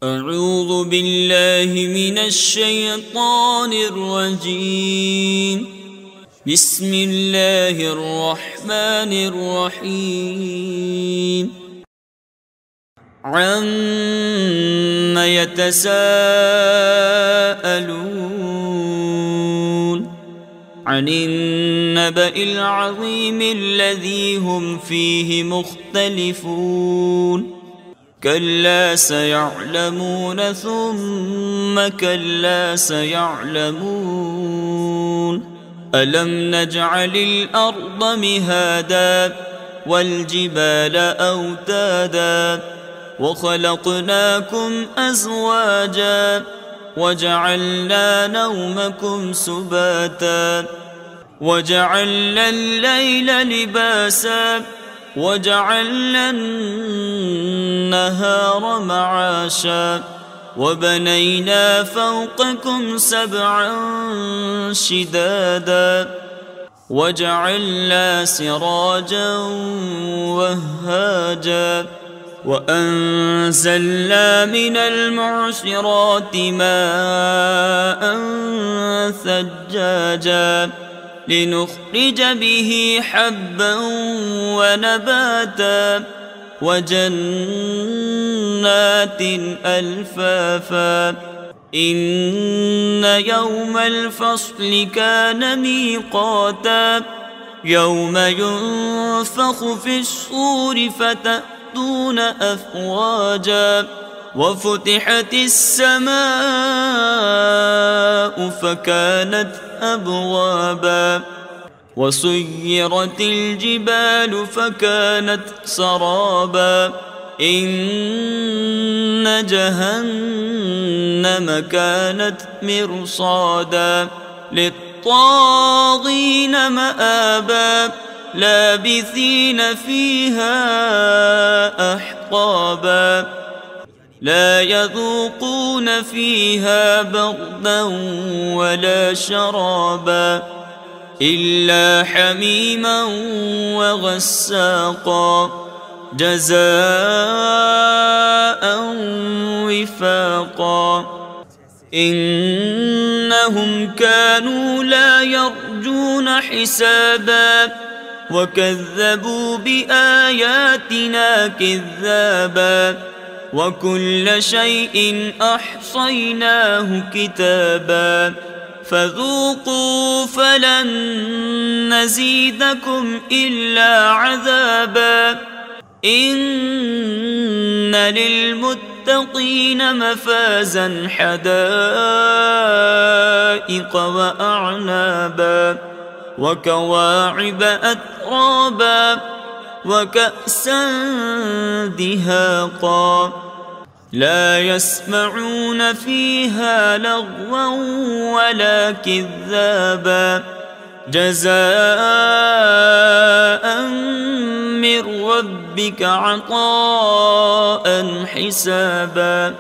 أعوذ بالله من الشيطان الرجيم. بسم الله الرحمن الرحيم. عَمَّ يتساءلون عن النبأ العظيم الذي هم فيه مختلفون كلا سيعلمون ثم كلا سيعلمون ألم نجعل الأرض مهادا والجبال أوتادا وخلقناكم أزواجا وجعلنا نومكم سباتا وجعلنا الليل لباسا وجعلنا النهار معاشا وبنينا فوقكم سبعا شدادا وجعلنا سراجا وهاجا وأنزلنا من المعصرات ماء ثجاجا لنخرج به حبا ونباتا وجنات ألفافا إن يوم الفصل كان ميقاتا يوم ينفخ في الصور فتأتون أفواجا وفتحت السماء فكانت أبوابا وسيرت الجبال فكانت سرابا إن جهنم كانت مرصادا للطاغين مآبا لابثين فيها أحقابا لا يذوقون فيها بردا ولا شرابا إلا حميما وغساقا جزاء وفاقا إنهم كانوا لا يرجون حسابا وكذبوا بآياتنا كذابا وكل شيء أحصيناه كتابا فذوقوا فلن نزيدكم إلا عذابا إن للمتقين مفازا حدائق وأعنابا وكواعب أترابا وكأسا دهاقا لا يسمعون فيها لغوا ولا كذابا جزاء من ربك عطاء حسابا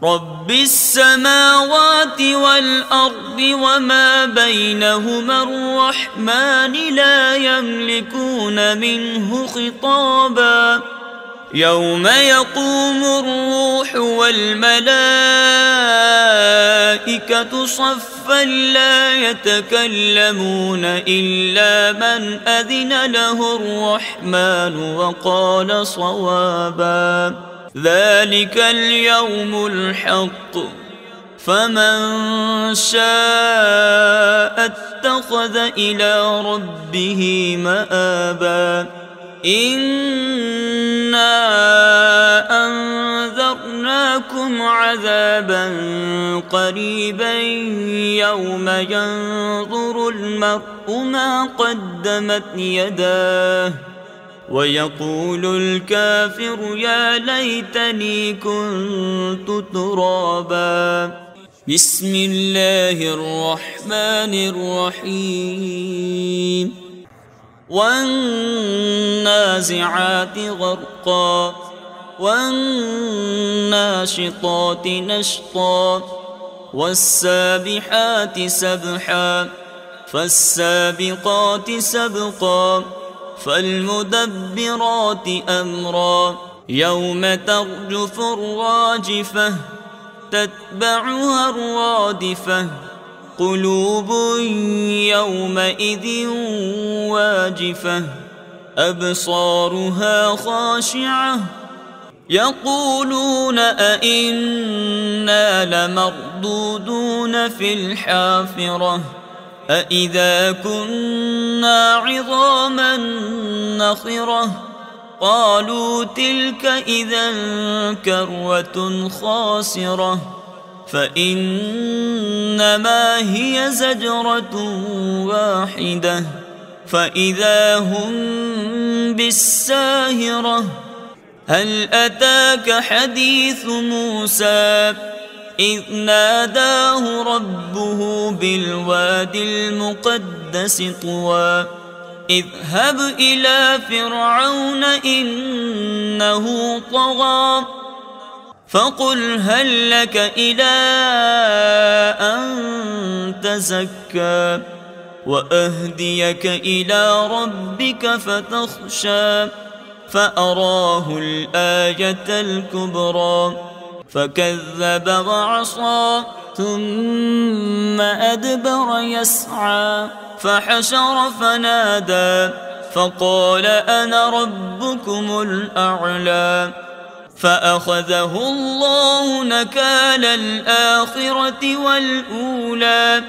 رب السماوات والأرض وما بينهما الرحمن لا يملكون منه خطابا يوم يقوم الروح والملائكة صفا لا يتكلمون إلا من أذن له الرحمن وقال صوابا ذلك اليوم الحق فمن شاء اتخذ إلى ربه مآبا إنا أنذرناكم عذابا قريبا يوم ينظر المرء ما قدمت يداه ويقول الكافر يا ليتني كنت ترابا بسم الله الرحمن الرحيم والنازعات غرقا والناشطات نشطا والسابحات سبحا فالسابقات سبقا فالمدبرات أمرا يوم ترجف الراجفة تتبعها الرادفة قلوب يومئذ واجفة أبصارها خاشعة يقولون أئنا لمردودون في الحافرة أئذا كنا عظاما نخرة قالوا تلك إذا كروة خاسرة فإنما هي زجرة واحدة فإذا هم بالساهرة هل أتاك حديث موسى إذ ناداه ربه بالواد المقدس طوى اذهب إلى فرعون إنه طغى فقل هل لك إلى أن تزكى وأهديك إلى ربك فتخشى فأراه الآية الكبرى فكذب وعصى ثم أدبر يسعى فحشر فنادى فقال أنا ربكم الأعلى فأخذه الله نكال الآخرة والأولى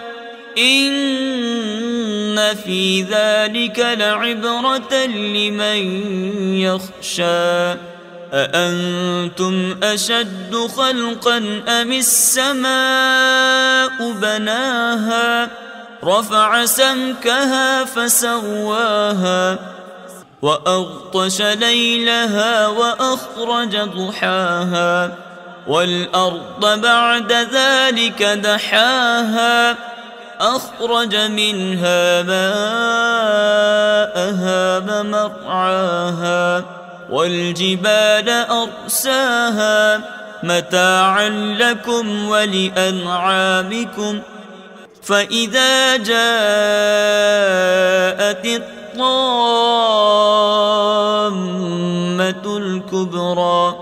إن في ذلك لعبرة لمن يخشى أأنتم أشد خلقا أم السماء بناها رفع سمكها فسواها وأغطش ليلها وأخرج ضحاها والأرض بعد ذلك دحاها أخرج منها ماءها ومرعاها والجبال أرساها متاعا لكم ولأنعامكم فإذا جاءت الطامة الكبرى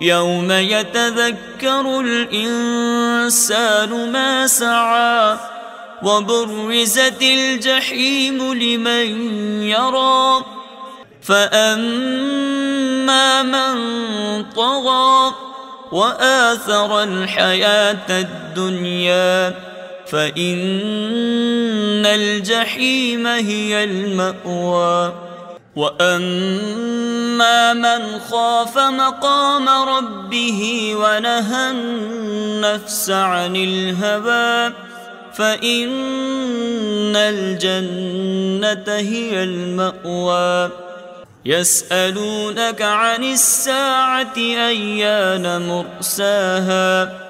يوم يتذكر الإنسان ما سعى وبرزت الجحيم لمن يرى فأما من طغى وآثر الحياة الدنيا فإن الجحيم هي المأوى وأما من خاف مقام ربه ونهى النفس عن الهوى فإن الجنة هي المأوى يسألونك عن الساعة أيان مرساها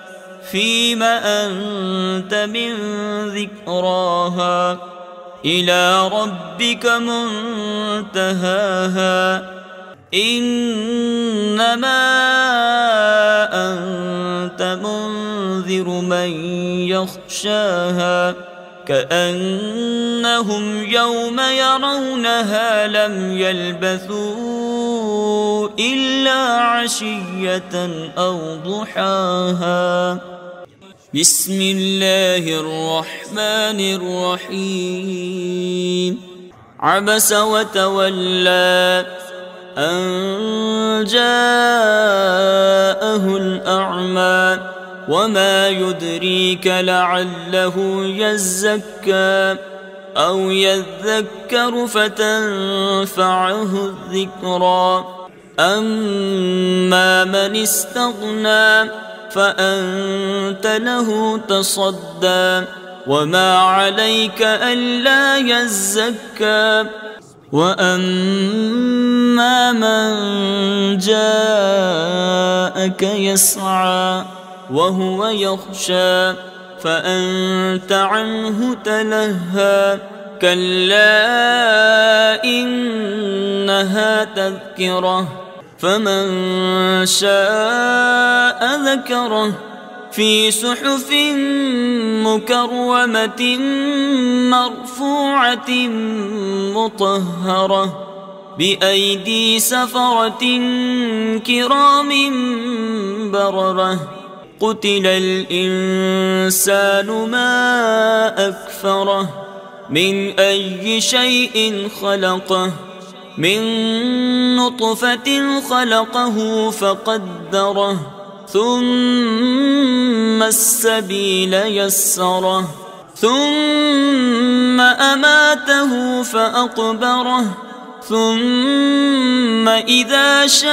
فيم أنت من ذكراها إلى ربك منتهاها إنما أنت منذر من يخشاها كأنهم يوم يرونها لم يلبثوا إلا عشية أو ضحاها بسم الله الرحمن الرحيم عبس وتولى أن جاءه الأعمى وما يدريك لعله يزكى أو يذكر فتنفعه الذكرى أما من استغنى فأنت له تصدى وما عليك ألا يزكى وأما من جاءك يسعى وهو يخشى فأنت عنه تلهى كلا إنها تذكرة فمن شاء ذكره في صحف مكرمة مرفوعة مطهرة بأيدي سفرة كرام بررة قتل الإنسان ما أكفره من أي شيء خلقه من نطفة خلقه فقدره ثم السبيل يسره ثم أماته فأقبره ثم إذا شاء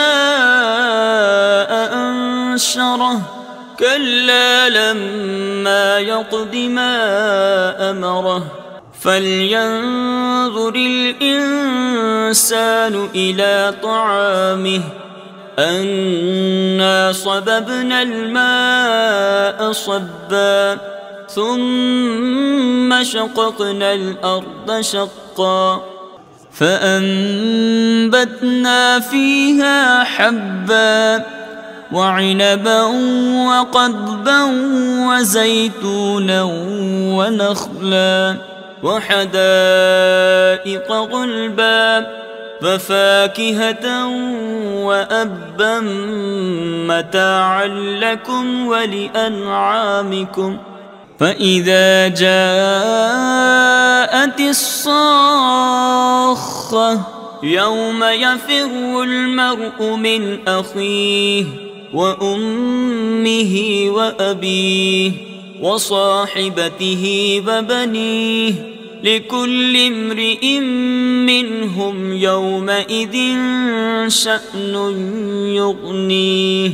أنشره كلا لما يقض ما أمره فلينظر الإنسان إلى طعامه أنا صببنا الماء صبا ثم شققنا الأرض شقا فأنبتنا فيها حبا وعنبا وقضبا وزيتونا ونخلا وحدائق غلبا وفاكهة وأبا متاعا لكم ولأنعامكم فإذا جاءت الصاخة يوم يفر المرء من أخيه وأمه وأبيه وصاحبته وبنيه لكل امرئ منهم يومئذ شأن يغنيه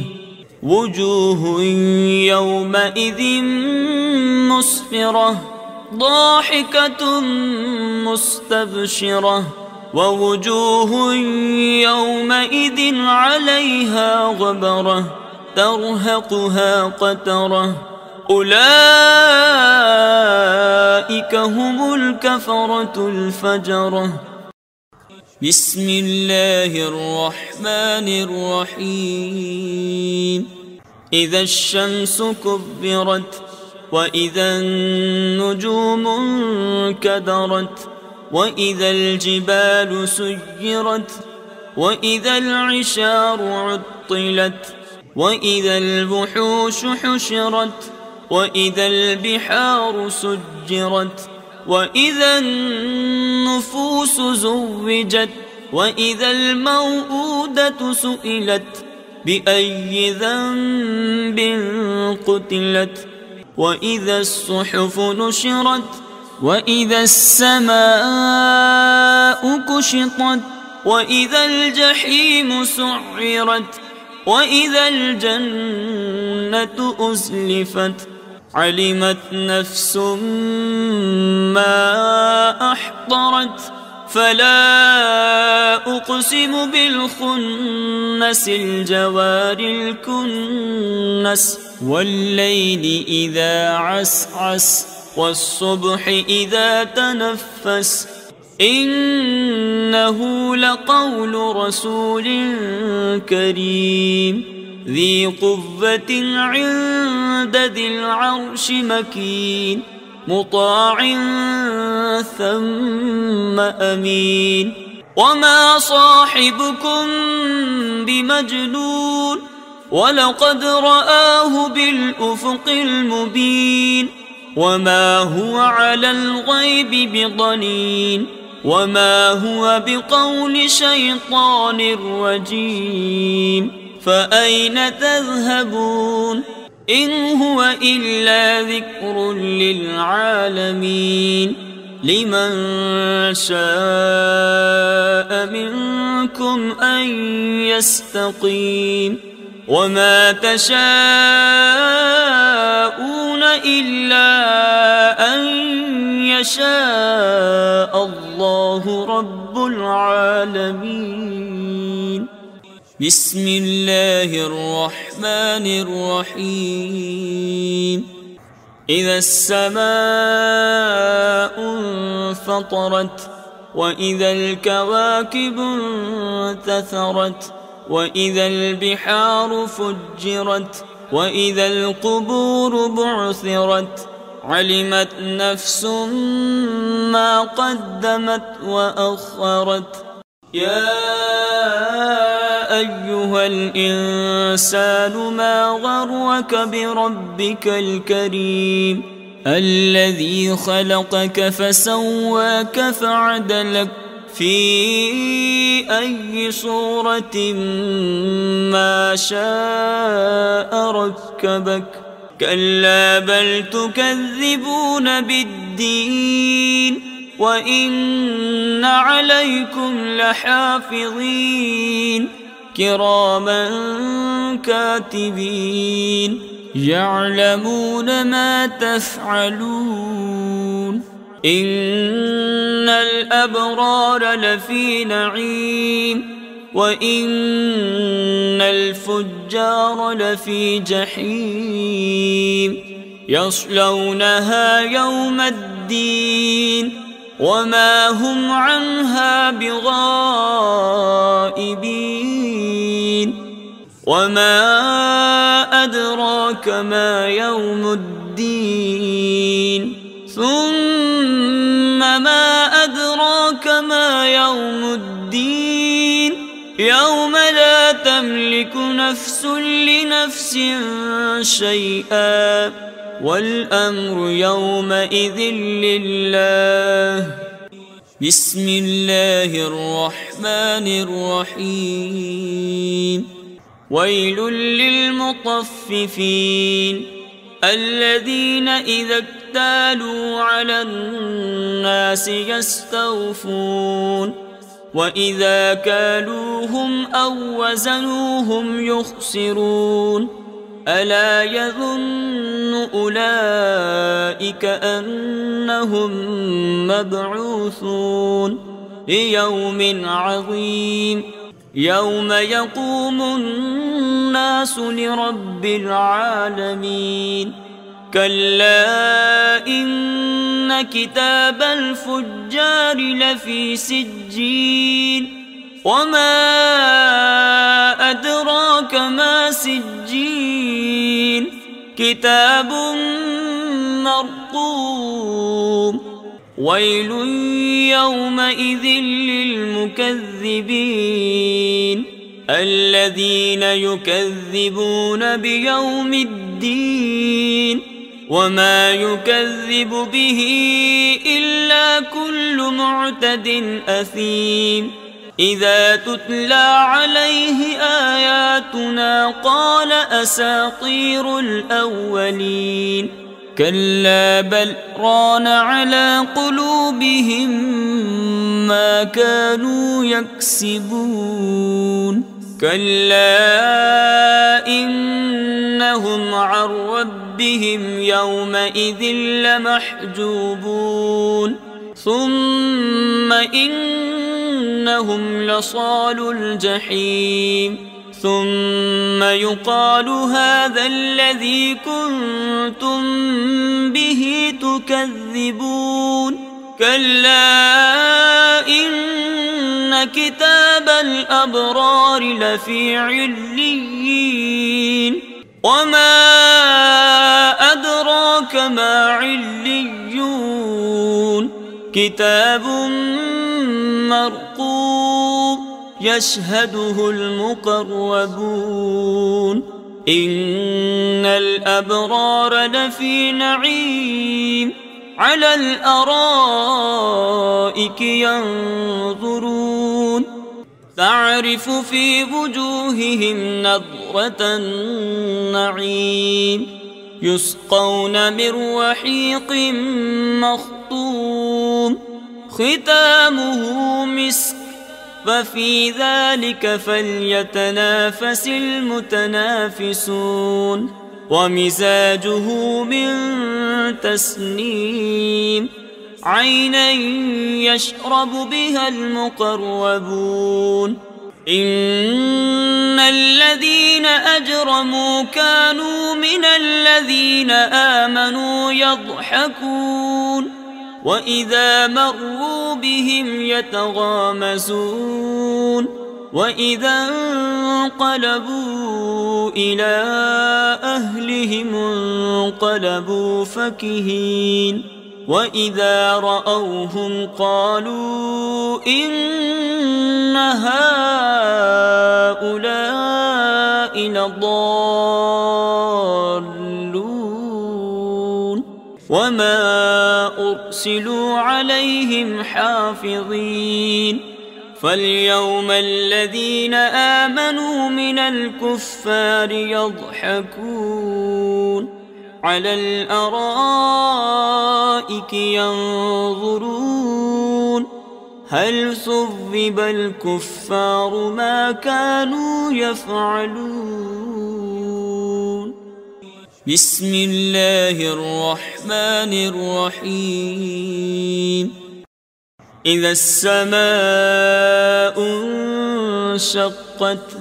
وجوه يومئذ مسفرة ضاحكة مستبشرة ووجوه يومئذ عليها غبرة ترهقها قترة أولئك هم الكفرة الفجرة بسم الله الرحمن الرحيم إذا الشمس كبرت وإذا النجوم انكدرت وإذا الجبال سيرت وإذا العشار عطلت وإذا الوحوش حشرت وإذا البحار سجرت وإذا النفوس زوجت وإذا الموءودة سئلت بأي ذنب قتلت وإذا الصحف نشرت وإذا السماء كشطت وإذا الجحيم سعرت وإذا الجنة أزلفت علمت نفس ما أحضرت فلا أقسم بالخنس الجوار الكنس والليل إذا عسعس والصبح إذا تنفس إنه لقول رسول كريم ذي قوة عند ذي العرش مكين مطاع ثم أمين وما صاحبكم بمجنون ولقد رآه بالأفق المبين وما هو على الغيب بضنين وما هو بقول شيطان رجيم فأين تذهبون إن هو إلا ذكر للعالمين لمن شاء منكم أن يستقيم وما تشاءون إلا أن يشاء الله رب العالمين بسم الله الرحمن الرحيم إذا السماء انفطرت وإذا الكواكب انتثرت وإذا البحار فجرت وإذا القبور بعثرت علمت نفس ما قدمت وأخرت يا أيها الإنسان ما غرك بربك الكريم الذي خلقك فسواك فعدلك في أي صورة ما شاء ركبك كلا بل تكذبون بالدين وإن عليكم لحافظين كراما كاتبين يعلمون ما تفعلون إن الأبرار لفي نعيم وإن الفجار لفي جحيم يصلونها يوم الدين وما هم عنها بغائبين وما أدراك ما يوم الدين ثم ما أدراك ما يوم الدين يوم لا تملك نفس لنفس شيئا والأمر يومئذ لله بسم الله الرحمن الرحيم ويل للمطففين الذين إذا اكتالوا على الناس يستوفون وإذا كالوهم أو وزنوهم يخسرون ألا يظن أولئك أنهم مبعوثون ليوم عظيم يوم يقوم الناس لرب العالمين كلا إن كتاب الفجار لفي سجين وما أدراك ما سجين كتاب مرقوم ويل يومئذ للمكذبين الذين يكذبون بيوم الدين وما يكذب به إلا كل معتد أثيم إذا تتلى عليه آياتنا قال أساطير الأولين كلا بل ران على قلوبهم ما كانوا يكسبون كلا إنهم عن ربهم يومئذ لمحجوبون ثم إنهم لصالو الجحيم ثم يقال هذا الذي كنتم به تكذبون كلا إن كتاب الأبرار لفي عليين وما أدراك ما عليون كتاب مرقوم يشهده المقربون إن الأبرار لفي نعيم على الأرائك ينظرون تعرف في وجوههم نضرة النعيم يسقون من رحيق مختوم ختامه مسك ففي ذلك فليتنافس المتنافسون ومزاجه من تسنيم عينا يشرب بها المقربون إن الذين أجرموا كانوا من الذين آمنوا يضحكون وإذا مروا بهم يتغامزون وإذا انقلبوا إلى أهلهم انقلبوا فكهين وإذا رأوهم قالوا إن هؤلاء لضالون وما أرسلوا عليهم حافظين فاليوم الذين آمنوا من الكفار يضحكون على الأرائك ينظرون هل ثوب الكفار ما كانوا يفعلون بسم الله الرحمن الرحيم إذا السماء انشقت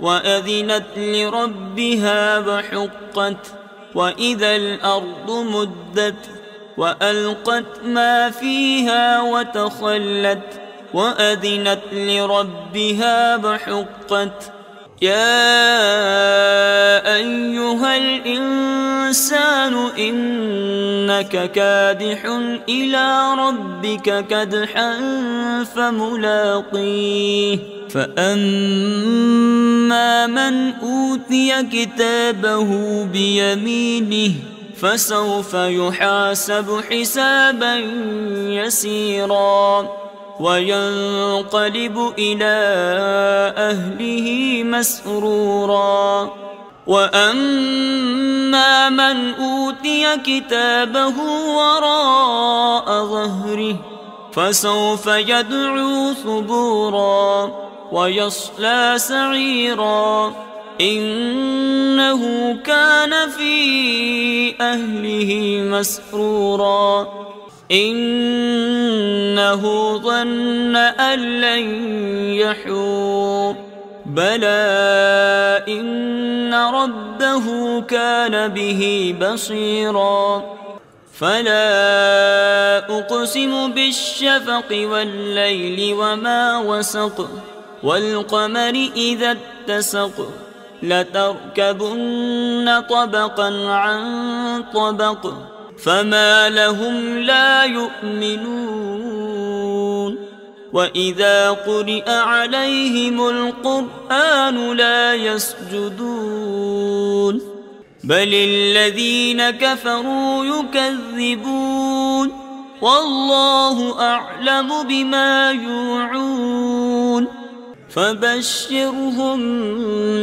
وأذنت لربها وحقت وإذا الأرض مدت وألقت ما فيها وتخلت وأذنت لربها وحقت يا أيها الإنسان إنك كادح إلى ربك كدحا فملاقيه فأما من أوتي كتابه بيمينه فسوف يحاسب حسابا يسيرا وينقلب إلى أهله مسرورا وأما من أوتي كتابه وراء ظهره فسوف يدعو ثبورا ويصلى سعيرا إنه كان في أهله مسرورا إنه ظن أن لن يحور بلى إن ربه كان به بصيرا فلا أقسم بالشفق والليل وما وسق والقمر إذا اتسق لتركبن طبقا عن طبق فما لهم لا يؤمنون وإذا قرئ عليهم القرآن لا يسجدون بل الذين كفروا يكذبون والله أعلم بما يوعون فبشرهم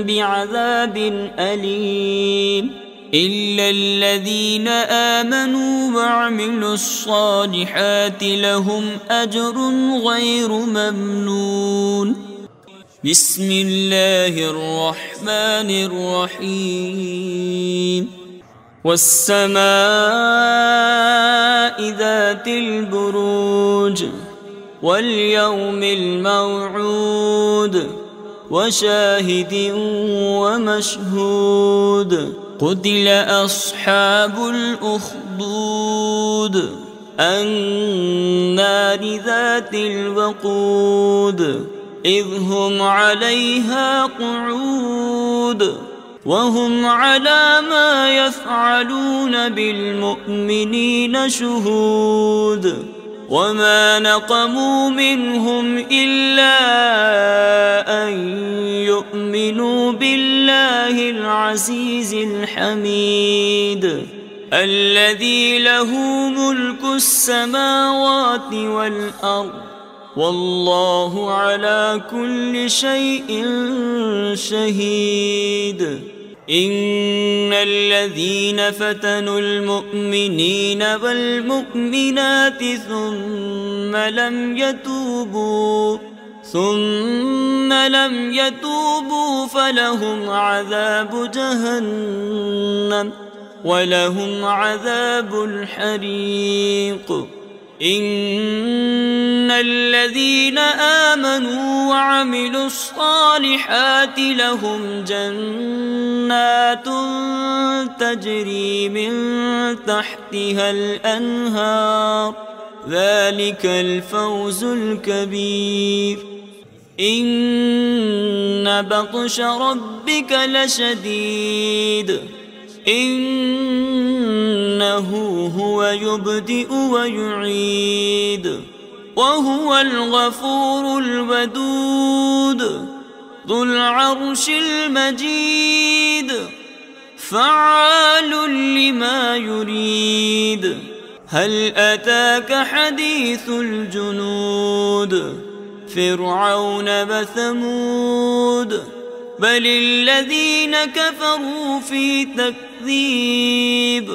بعذاب أليم إلا الذين آمنوا وعملوا الصالحات لهم أجر غير ممنون بسم الله الرحمن الرحيم والسماء ذات البروج واليوم الموعود وشاهد ومشهود قتل أصحاب الأخدود النار ذات الوقود إذ هم عليها قعود وهم على ما يفعلون بالمؤمنين شهود وما نقموا منهم إلا أن يؤمنوا بالله العزيز الحميد الذي له ملك السماوات والأرض والله على كل شيء شهيد إن الذين فتنوا المؤمنين والمؤمنات ثم لم يتوبوا فلهم عذاب جهنم ولهم عذاب الحريق إن الذين آمنوا وعملوا الصالحات لهم جنات تجري من تحتها الأنهار ذلك الفوز الكبير إن بطش ربك لشديد إنه هو يبدئ ويعيد وهو الغفور الودود ذو العرش المجيد فعال لما يريد هل أتاك حديث الجنود فرعون وثمود بل الذين كفروا في تكذيب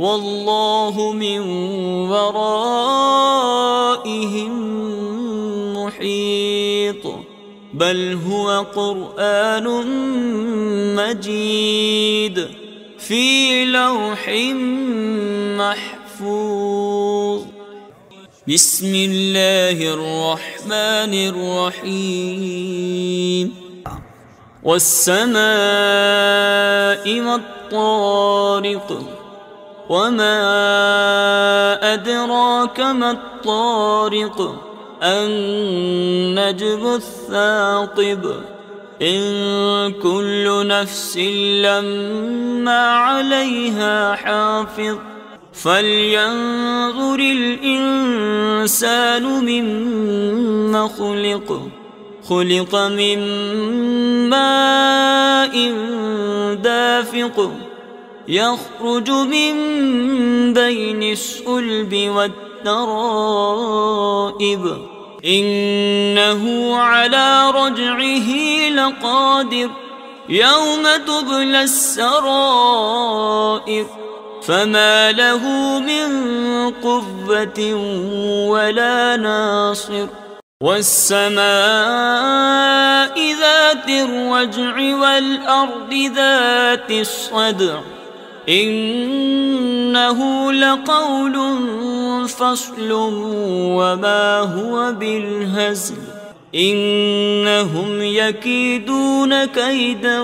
والله من ورائهم محيط بل هو قرآن مجيد في لوح محفوظ بسم الله الرحمن الرحيم والسماء والطارق وما أدراك ما الطارق النجم الثاقب إن كل نفس لما عليها حافظ فلينظر الإنسان مما خلق من ماء دافق يخرج من بين الصلب والترائب إنه على رجعه لقادر يوم تبلى السرائر فما له من قوة ولا ناصر والسماء ذات الرجع والأرض ذات الصدع إنه لقول فصل وما هو بالهزل إنهم يكيدون كيدا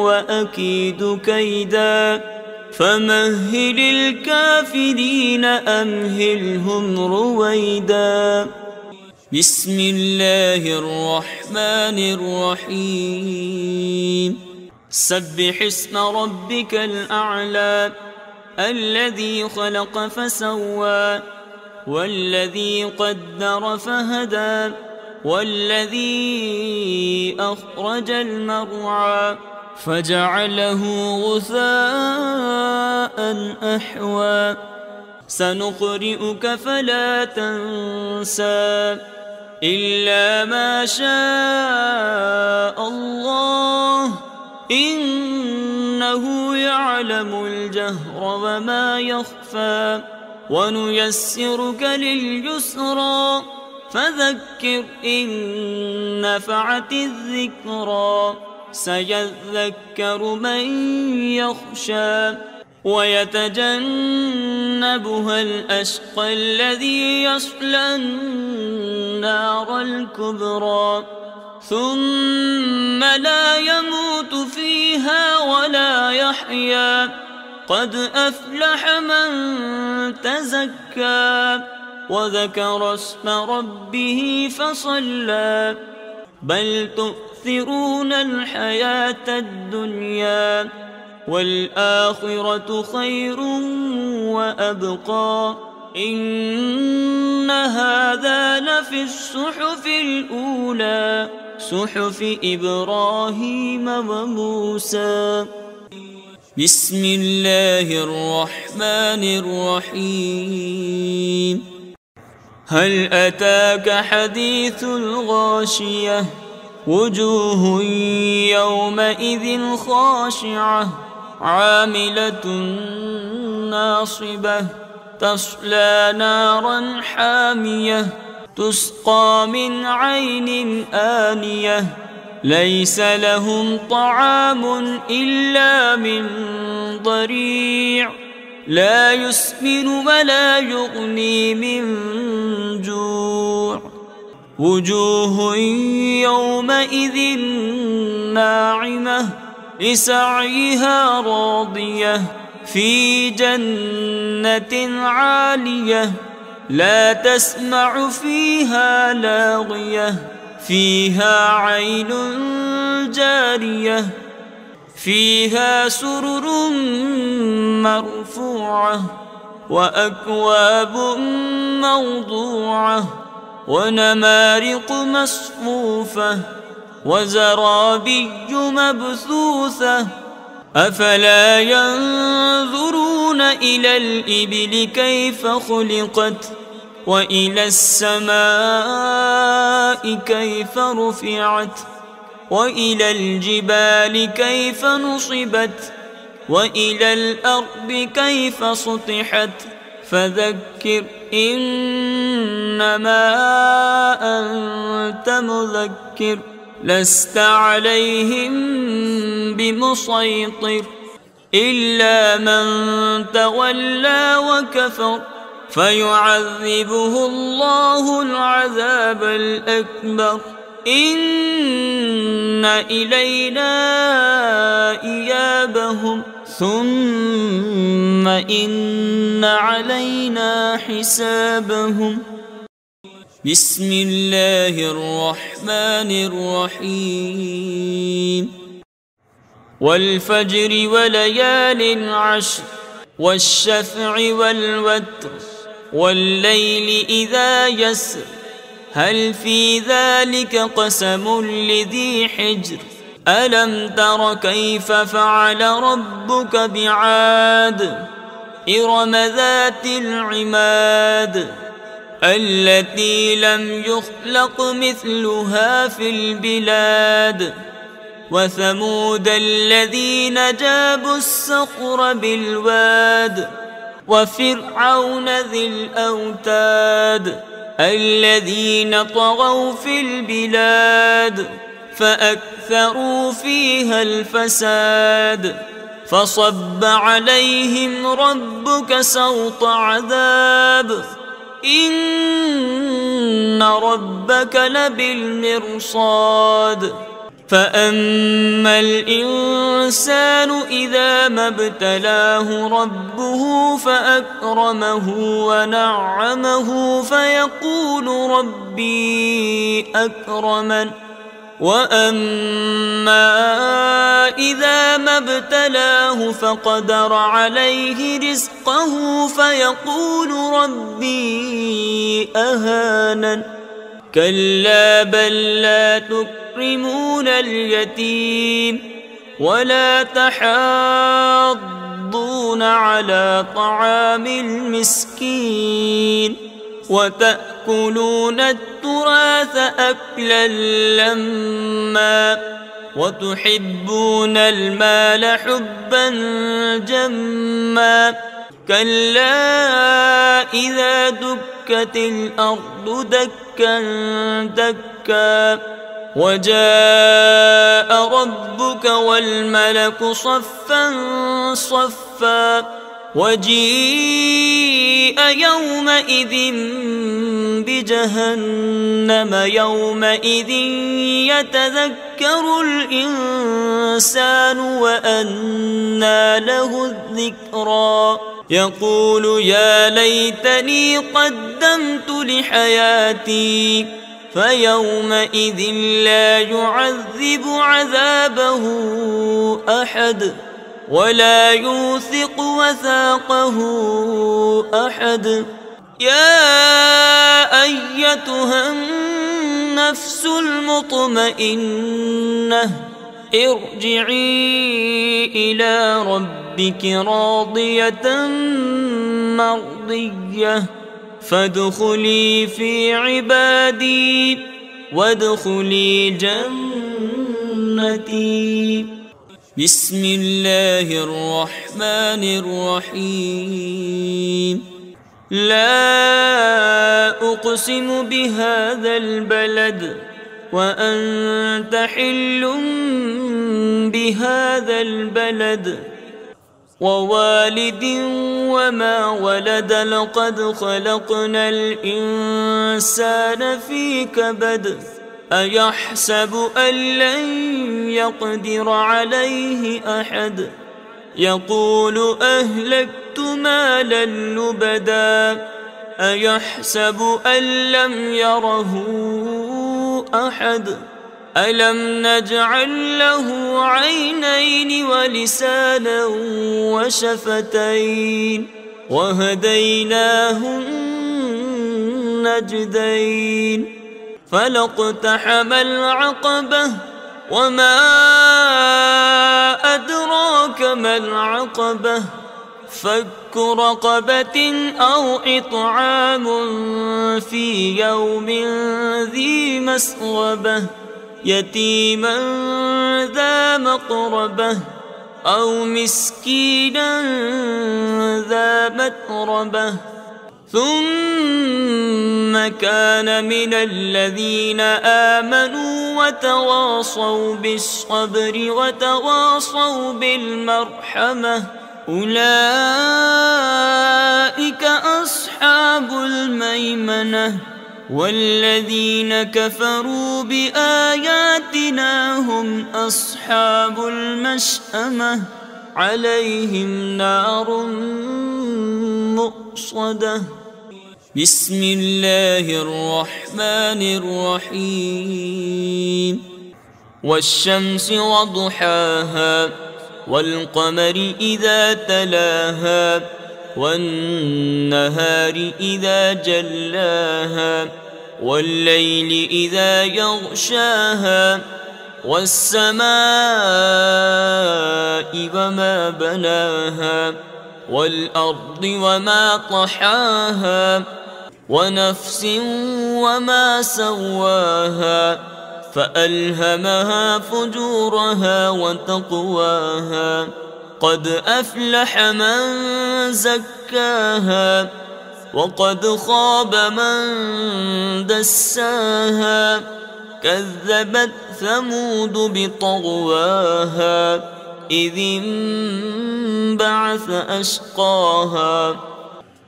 وأكيد كيدا فمهل الكافرين أمهلهم رويدا بسم الله الرحمن الرحيم سبح اسم ربك الأعلى الذي خلق فسوى والذي قدر فهدى والذي أخرج المرعى فجعله غثاء أحوى سنقرئك فلا تنسى إلا ما شاء الله إنه يعلم الجهر وما يخفى ونيسرك لليسرى فذكر إن نفعت الذكرى سيذكر من يخشى ويتجنبها الأشقى الذي يصلى النار الكبرى ثم لا يموت فيها ولا يحيا قد أفلح من تزكى وذكر اسم ربه فصلى بل تؤثرون الحياة الدنيا والآخرة خير وأبقى إن هذا لفي الصحف الأولى صحف إبراهيم وموسى بسم الله الرحمن الرحيم هل أتاك حديث الغاشية وجوه يومئذ خاشعة عاملة ناصبة تصلى نارا حامية تسقى من عين آنية ليس لهم طعام إلا من ضريع لا يسمن ولا يغني من جوع وجوه يومئذ ناعمة لسعيها راضية في جنة عالية لا تسمع فيها لاغية فيها عين جارية فيها سرر مرفوعة وأكواب موضوعة ونمارق مصفوفة وزرابي مبثوثة أفلا ينظرون إلى الإبل كيف خلقت وإلى السماء كيف رفعت وإلى الجبال كيف نصبت وإلى الأرض كيف سطحت فذكر إنما أنت مذكر لست عليهم بمسيطر إلا من تولى وكفر فيعذبه الله العذاب الأكبر إن إلينا إيابهم ثم إن علينا حسابهم. بسم الله الرحمن الرحيم. والفجر وليال عشر والشفع والوتر والليل إذا يسر هل في ذلك قسم لذي حجر ألم تر كيف فعل ربك بعاد إرم ذات العماد التي لم يخلق مثلها في البلاد وثمود الذين جابوا الصخر بالواد وفرعون ذي الأوتاد الذين طغوا في البلاد فأكثروا فيها الفساد فصب عليهم ربك سوط عذاب إن ربك لبالمرصاد فأما الإنسان إذا ما ابتلاه ربه فأكرمه ونعمه فيقول ربي أكرمن وأما إذا ما ابتلاه فقدر عليه رزقه فيقول ربي أهانن كلا بل لا تكرمون اليتيم ولا تحاضون على طعام المسكين وتأكلون التراث أكلا لما وتحبون المال حبا جما كلا إذا دكت الأرض دكا دكا وجاء ربك والملك صفا صفا وجيء يومئذ بجهنم يومئذ يتذكر الإنسان وأنى له الذكرى يقول يا ليتني قدمت لحياتي فيومئذ لا يعذب عذابه أحد ولا يوثق وثاقه أحد يا أيتها النفس المطمئنة ارجعي إلى ربك راضية مرضية فادخلي في عبادي وادخلي جنتي. بسم الله الرحمن الرحيم. لا أقسم بهذا البلد وأنت حل بهذا البلد ووالد وما ولد لقد خلقنا الإنسان في كبد أيحسب أن لن يقدر عليه أحد يقول أهلكت مالا لبدا أيحسب أن لم يره أحد ألم نجعل له عينين ولسانا وشفتين وهديناه النجدين فلاقتحم العقبة وما أدراك ما العقبة فك رقبة أو إطعام في يوم ذي مسغبة يتيما ذا مقربة أو مسكينا ذا متربة ثم كان من الذين آمنوا وتواصوا بالصبر وتواصوا بالمرحمة أولئك أصحاب الميمنة والذين كفروا بآياتنا هم أصحاب المشأمة عليهم نار مؤصدة بسم الله الرحمن الرحيم والشمس وضحاها والقمر إذا تلاها والنهار إذا جلاها والليل إذا يغشاها والسماء وما بناها والأرض وما طحاها ونفس وما سواها فألهمها فجورها وتقواها قد أفلح من زكاها وقد خاب من دساها كذبت ثمود بطغواها إذ انبعث أشقاها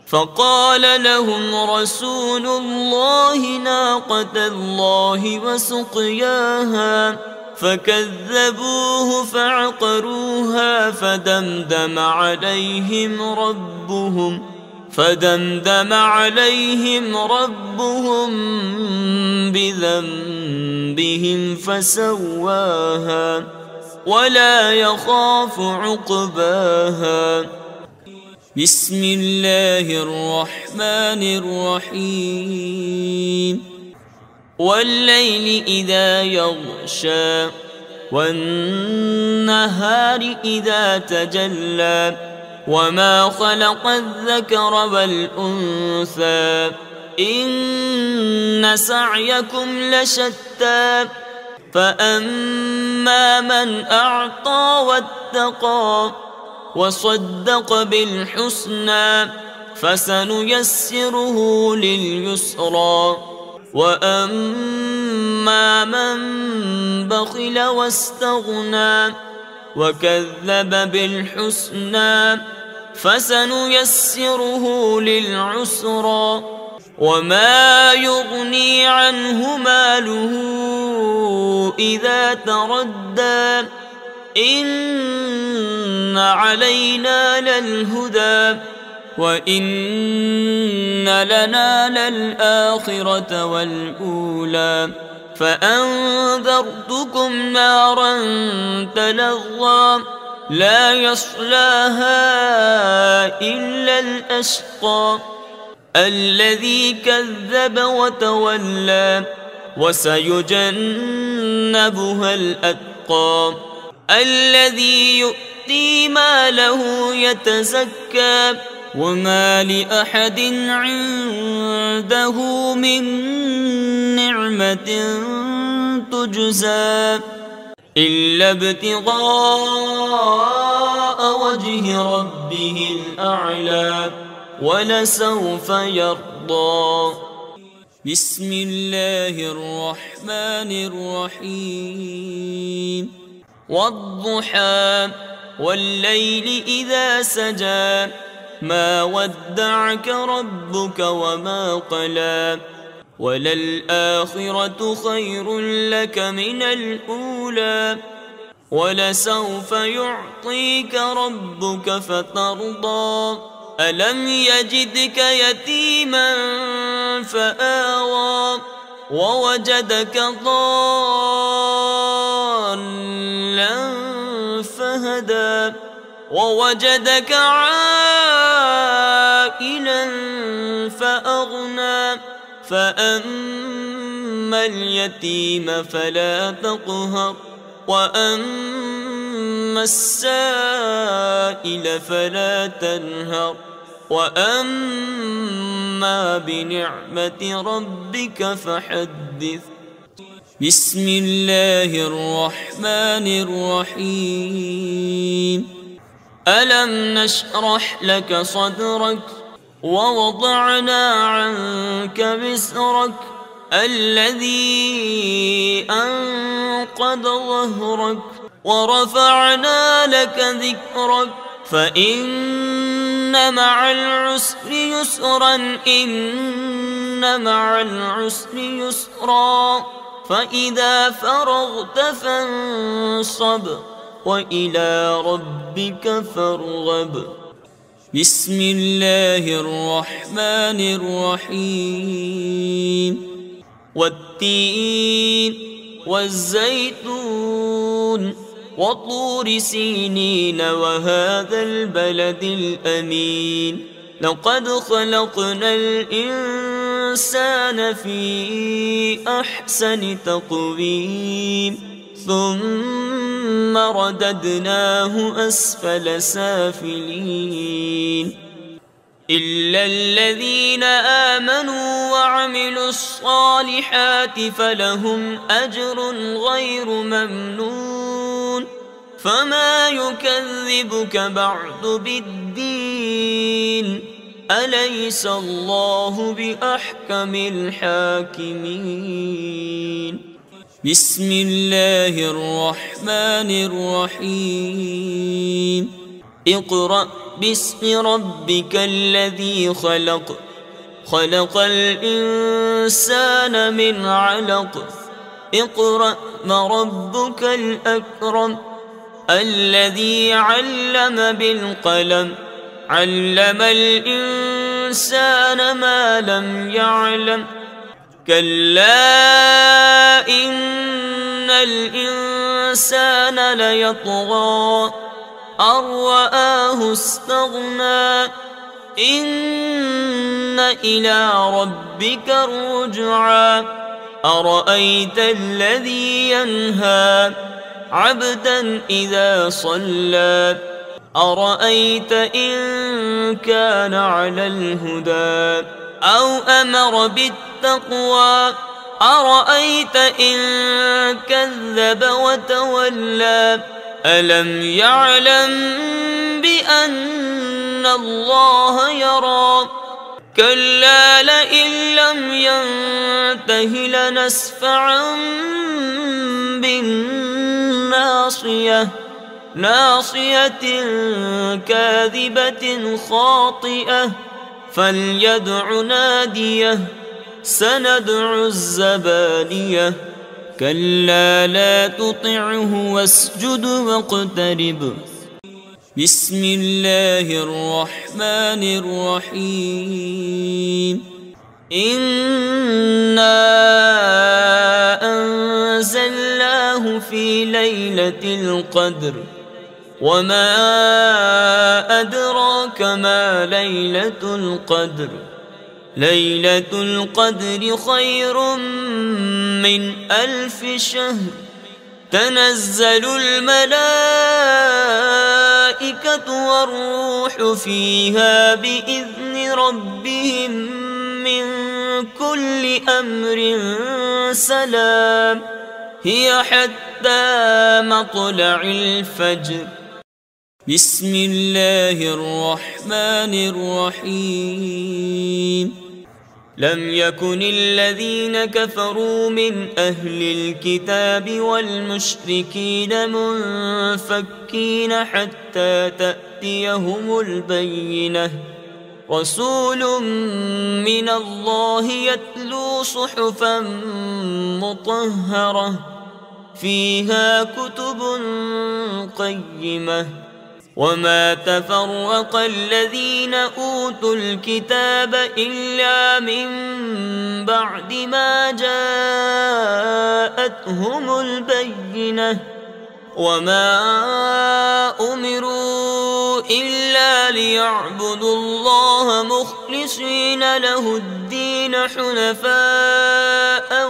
فقال لهم رسول الله ناقة الله وسقياها فكذبوه فعقروها فدمدم عليهم ربهم بذنبهم فسواها ولا يخاف عقباها بسم الله الرحمن الرحيم والليل إذا يغشى والنهار إذا تجلى وما خلق الذكر والأنثى إن سعيكم لشتى فأما من أعطى واتقى وصدق بالحسنى فسنيسره لليسرى وأما من بخل واستغنى وكذب بالحسنى فسنيسره للعسرى وما يغني عنه ماله إذا تردى إن علينا للهدى وإن لنا للآخرة والأولى فأنذرتكم نارا تلظى لا يصلاها إلا الأشقى الذي كذب وتولى وسيجنبها الأتقى الذي يؤتي ماله يتزكى وما لأحد عنده من نعمة تجزى إلا ابتغاء وجه ربه الأعلى ولسوف يرضى بسم الله الرحمن الرحيم والضحى والليل إذا سجى ما ودعك ربك وما قلى وللآخرة خير لك من الأولى ولسوف يعطيك ربك فترضى ألم يجدك يتيما فآوى ووجدك ضالا فهدى ووجدك عائلا فأغنى فأما اليتيم فلا تقهر وأما السائل فلا تنهر وأما بنعمة ربك فحدث. بسم الله الرحمن الرحيم. ألم نشرح لك صدرك ووضعنا عنك وزرك الذي أنقض ظهرك ورفعنا لك ذكرك فإن مع العسر يسرا إن مع العسر يسرا فإذا فرغت فانصب وإلى ربك فارغب. بسم الله الرحمن الرحيم. والتين والزيتون وطور سينين وهذا البلد الأمين لقد خلقنا الإنسان في أحسن تقويم ثم رددناه أسفل سافلين إلا الذين آمنوا وعملوا الصالحات فلهم أجر غير ممنون فما يكذبك بعد بالدين أليس الله بأحكم الحاكمين. بسم الله الرحمن الرحيم. اقرأ باسم ربك الذي خلق خلق الإنسان من علق اقرأ وربك الأكرم الذي علم بالقلم علم الإنسان ما لم يعلم كلا إن الإنسان ليطغى أن رآه استغنى إن إلى ربك الرجعى أرأيت الذي ينهى عبدا إذا صلى أرأيت إن كان على الهدى أو أمر بالتقوى أرأيت إن كذب وتولى ألم يعلم بأن الله يرى كلا لئن لم ينته لنسفعا بالناصية ناصية كاذبة خاطئة فليدع ناديه سندع الزبانية كلا لا تطعه واسجد واقترب. بسم الله الرحمن الرحيم. إنا أنزلناه في ليلة القدر وما أدراك ما ليلة القدر ليلة القدر خير من 1000 شهر تنزل الملائكة والروح فيها بإذن ربهم من كل أمر سلام هي حتى مطلع الفجر. بسم الله الرحمن الرحيم. لم يكن الذين كفروا من أهل الكتاب والمشركين منفكين حتى تأتيهم البينة رسول من الله يتلو صحفا مطهرة فيها كتب قيمة وما تفرق الذين أوتوا الكتاب إلا من بعد ما جاءتهم البينة وما أمروا إلا ليعبدوا الله مخلصين له الدين حنفاء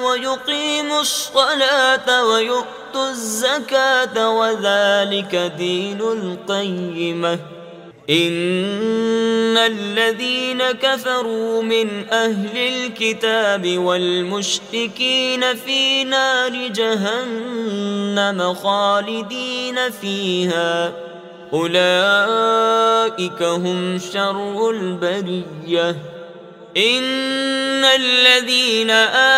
ويقيموا الصلاة ويؤتوا الزكاة وذلك دين القيمة. إن الذين كفروا من أهل الكتاب والمشركين في نار جهنم خالدين فيها أولئك هم شر البرية. إن الذين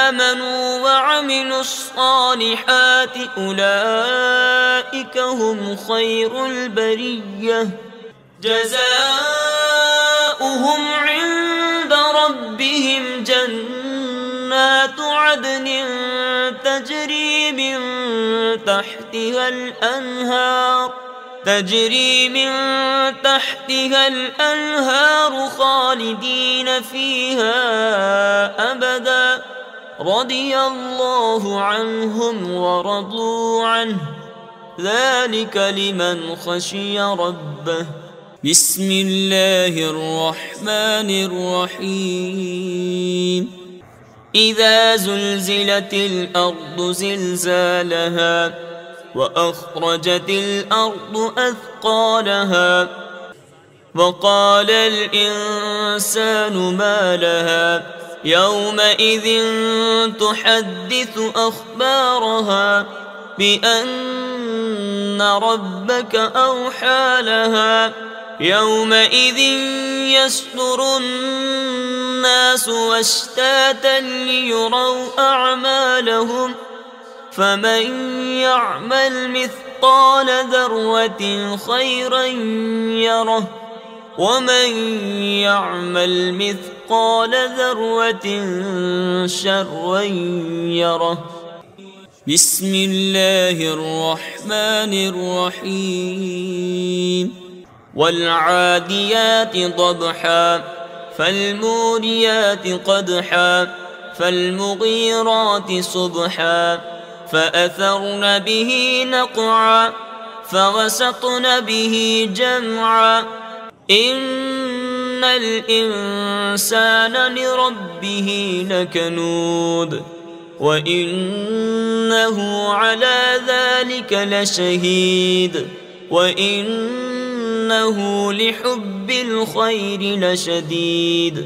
آمنوا وعملوا الصالحات أولئك هم خير البرية جزاؤهم عند ربهم جنات عدن تجري من تحتها الأنهار خالدين فيها أبدا رضي الله عنهم ورضوا عنه ذلك لمن خشي ربه. بسم الله الرحمن الرحيم. إذا زلزلت الأرض زلزالها وأخرجت الأرض أثقالها وقال الإنسان ما لها يومئذ تحدث أخبارها بأن ربك أوحى لها يومئذ يصدر الناس أشتاتا ليروا أعمالهم فمن يعمل مثقال ذرة خيرا يره ومن يعمل مثقال ذرة شرا يره. بسم الله الرحمن الرحيم. والعاديات ضبحا فالموريات قدحا فالمغيرات صبحا فأثرن به نقعا فوسطن به جمعا. إن الإنسان لربه لكنود وإنه على ذلك لشهيد وإنه لحب الخير لشديد.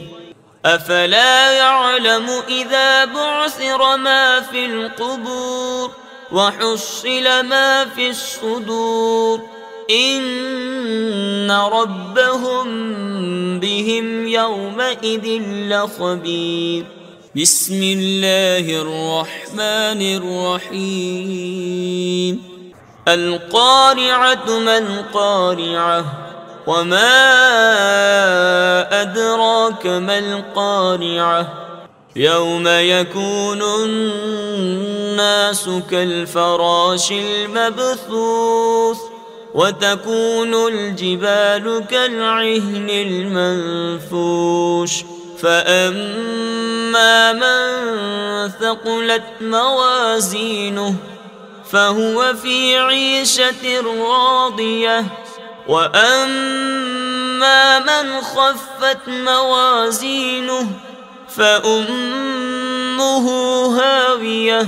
أفلا يعلم إذا بعثر ما في القبور وحصل ما في الصدور إن ربهم بهم يومئذ لخبير. بسم الله الرحمن الرحيم. القارعة ما القارعة وما أدراك ما القارعة يوم يكون الناس كالفراش المبثوث وتكون الجبال كالعهن المنفوش فأما من ثقلت موازينه فهو في عيشة راضية وأما من خفت موازينه فأمه هاوية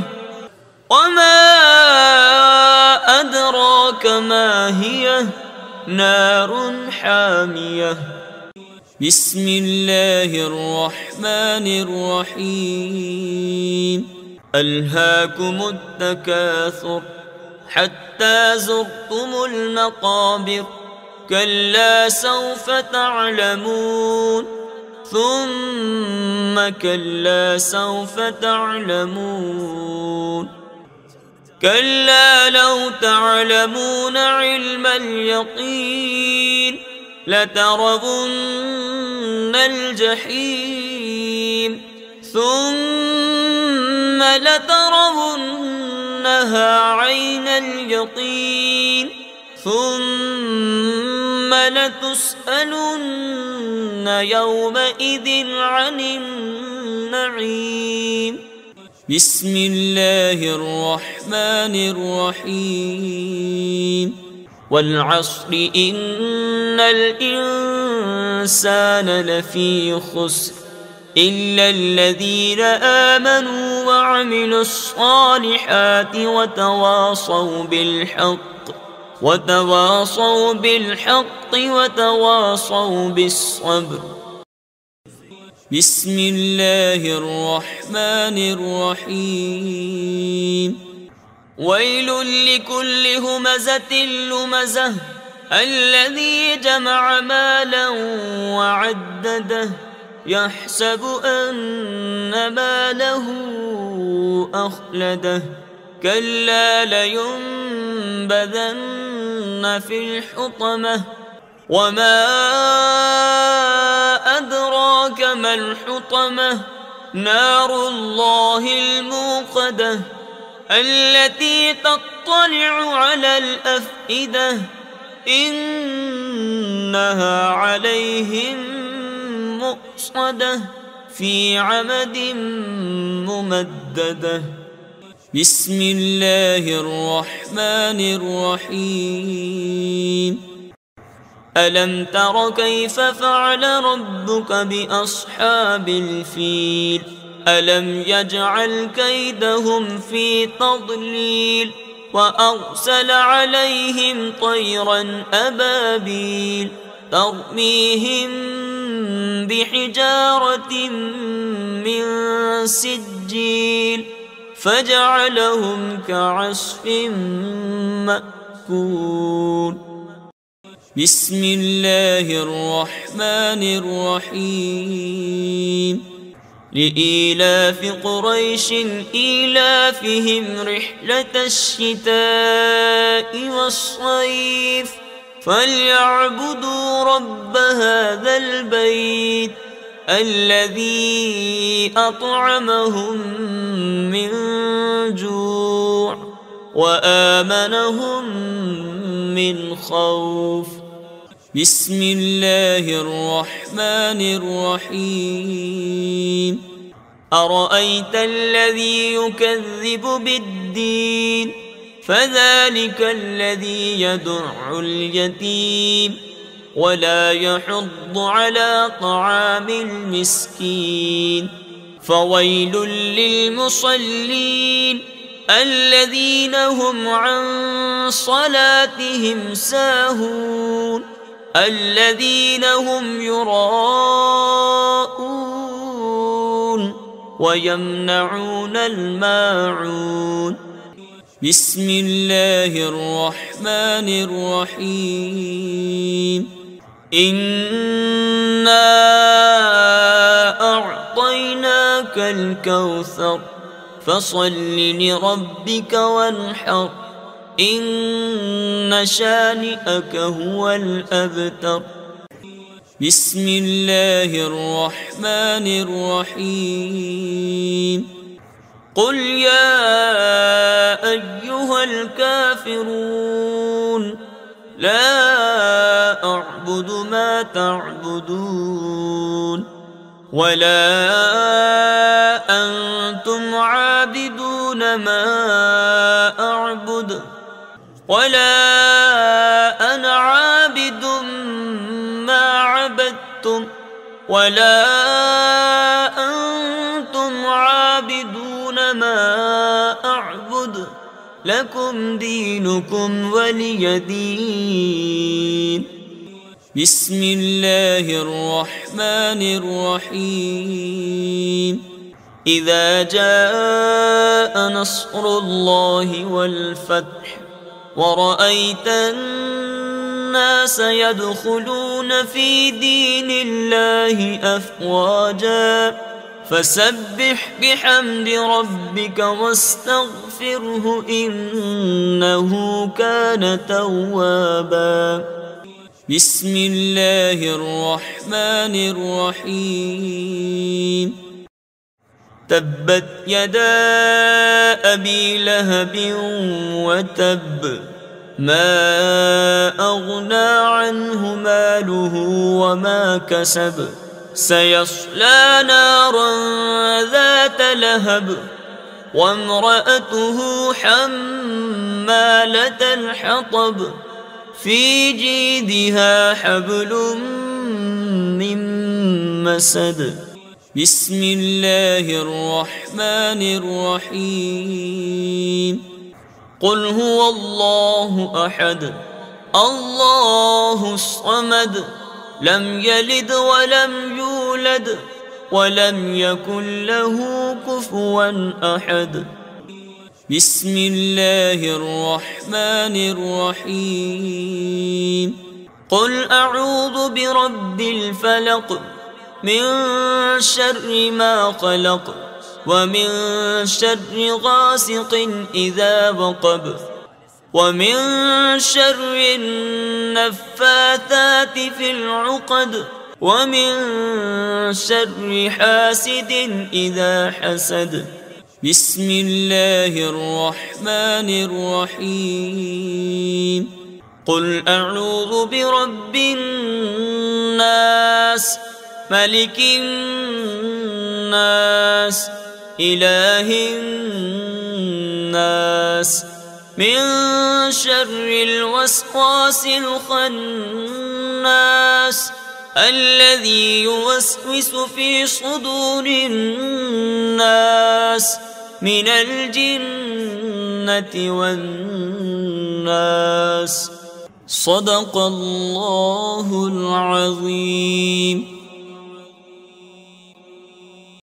وما أدراك ما هي نار حامية. بسم الله الرحمن الرحيم. ألهاكم التكاثر حتى زرتم المقابر كلا سوف تعلمون ثم كلا سوف تعلمون كلا لو تعلمون علم اليقين لترون الجحيم ثم لترونها عين اليقين ثم لتسألن يومئذ عن النعيم. بسم الله الرحمن الرحيم. والعصر إن الإنسان لفي خسر إلا الذين آمنوا وعملوا الصالحات وتواصوا بالحق وتواصوا بالصبر. بسم الله الرحمن الرحيم. ويل لكل همزة لمزة الذي جمع مالا وعدده يحسب أن ماله أخلده كلا لينبذن في الحطمة وما أدراك ما الحطمة نار الله الموقدة التي تطلع على الأفئدة إنها عليهم مؤصدة في عمد ممددة. بسم الله الرحمن الرحيم. ألم تر كيف فعل ربك بأصحاب الفيل ألم يجعل كيدهم في تضليل وأرسل عليهم طيرا أبابيل ترميهم بحجارة من سجيل فجعلهم كعصف مأكول. بسم الله الرحمن الرحيم. لإيلاف قريش إيلافهم رحلة الشتاء والصيف فليعبدوا رب هذا البيت الذي أطعمهم من جوع وآمنهم من خوف. بسم الله الرحمن الرحيم. أرأيت الذي يكذب بالدين فذلك الذي يدع اليتيم ولا يحض على طعام المسكين فويل للمصلين الذين هم عن صلاتهم ساهون الذين هم يراءون ويمنعون الماعون. بسم الله الرحمن الرحيم. إنا أعطيناك الكوثر فصل لربك وانحر إن شانئك هو الأبتر. بسم الله الرحمن الرحيم. قل يا أيها الكافرون لا أعبد ما تعبدون ولا أنتم عابدون ما أعبد ولا أنا عابد ما عبدتم ولا أنتم عابدون ما أعبد لكم دينكم ولي دين. بسم الله الرحمن الرحيم. إذا جاء نصر الله والفتح ورأيت الناس يدخلون في دين الله أفواجا فسبح بحمد ربك واستغفره إنه كان توابا. بسم الله الرحمن الرحيم. تبت يدا أبي لهب وتب ما أغنى عنه ماله وما كسب سيصلى نارا ذات لهب وامرأته حمالة الحطب في جيدها حبل من مسد بسم الله الرحمن الرحيم قل هو الله أحد الله الصمد لم يلد ولم يولد ولم يكن له كفوا أحد بسم الله الرحمن الرحيم قل أعوذ برب الفلق من شر ما خلق ومن شر غاسق إذا وقب ومن شر النفاثات في العقد ومن شر حاسد إذا حسد بسم الله الرحمن الرحيم قل أعوذ برب الناس ملك الناس إله الناس من شر الوسواس الخناس الذي يوسوس في صدور الناس من الجنة والناس صدق الله العظيم.